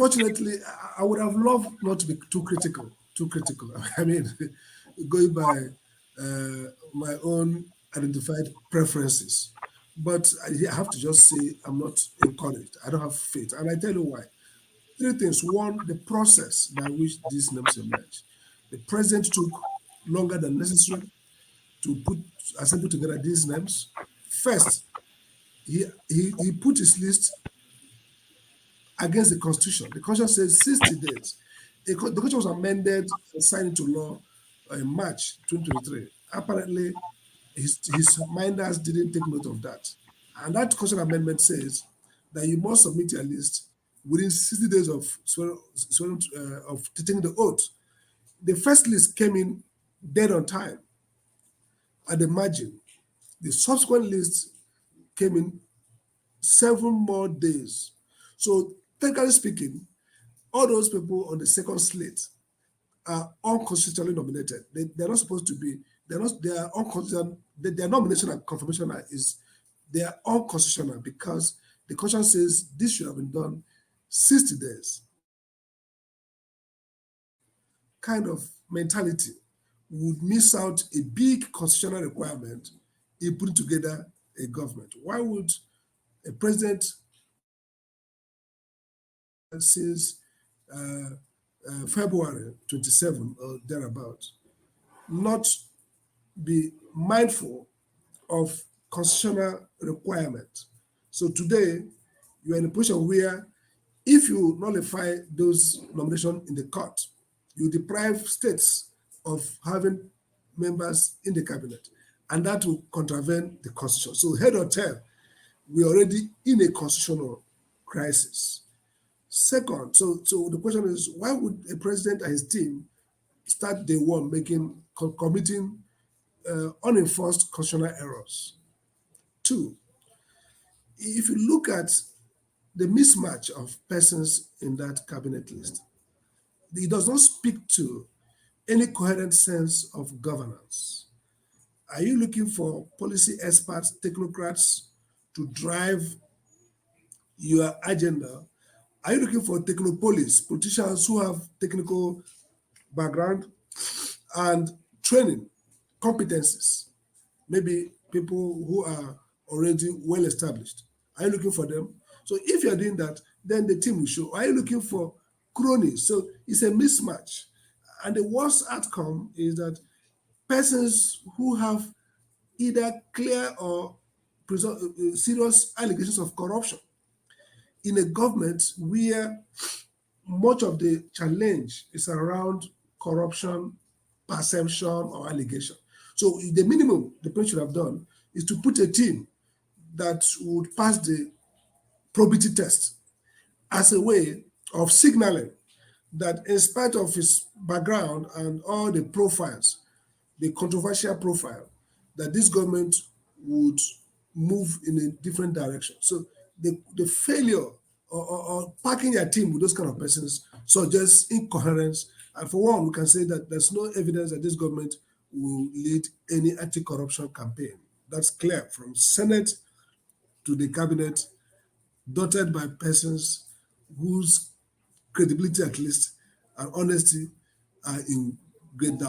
Fortunately, I would have loved not to be too critical. Too critical. I mean, going by my own identified preferences. But I have to just say I'm not encouraged. I don't have faith, and I tell you why. Three things. One, the process by which these names emerge. The president took longer than necessary to assemble together these names. First, he put his list against the constitution. The constitution says 60 days. The constitution was amended and signed into law in March 2023. Apparently, his minders didn't take note of that. And that constitutional amendment says that you must submit your list within 60 days of of taking the oath. The first list came in dead on time at the margin. The subsequent list came in 7 more days. So, technically speaking, all those people on the second slate are unconstitutionally nominated. They're not supposed to be, they are unconstitutional, their nomination and confirmation they are unconstitutional because the constitution says this should have been done 60 days. Kind of mentality would miss out a big constitutional requirement in putting together a government. Why would a president since February 27 or thereabout not be mindful of constitutional requirement? So today, you are in a position where if you nullify those nominations in the court, you deprive states of having members in the cabinet, and that will contravene the constitution. So head or tail, we're already in a constitutional crisis. Second, so the question is, why would a president and his team start day one committing unenforced constitutional errors? Two, if you look at the mismatch of persons in that cabinet list, it does not speak to any coherent sense of governance. Are you looking for policy experts, technocrats to drive your agenda? Are you looking for technopolies, politicians who have technical background and training, competencies, maybe people who are already well established? Are you looking for them? So if you're doing that, then the team will show. Are you looking for cronies? So it's a mismatch. And the worst outcome is that persons who have either clear or serious allegations of corruption in a government where much of the challenge is around corruption, perception, or allegation. So the minimum the president should have done is to put a team that would pass the probity test as a way of signaling that in spite of his background and all the profiles, the controversial profile, that this government would move in a different direction. So the failure or packing your team with those kind of persons suggests incoherence. And for one, we can say that there's no evidence that this government will lead any anti-corruption campaign. That's clear from Senate to the cabinet, dotted by persons whose credibility, at least, and honesty are in great doubt.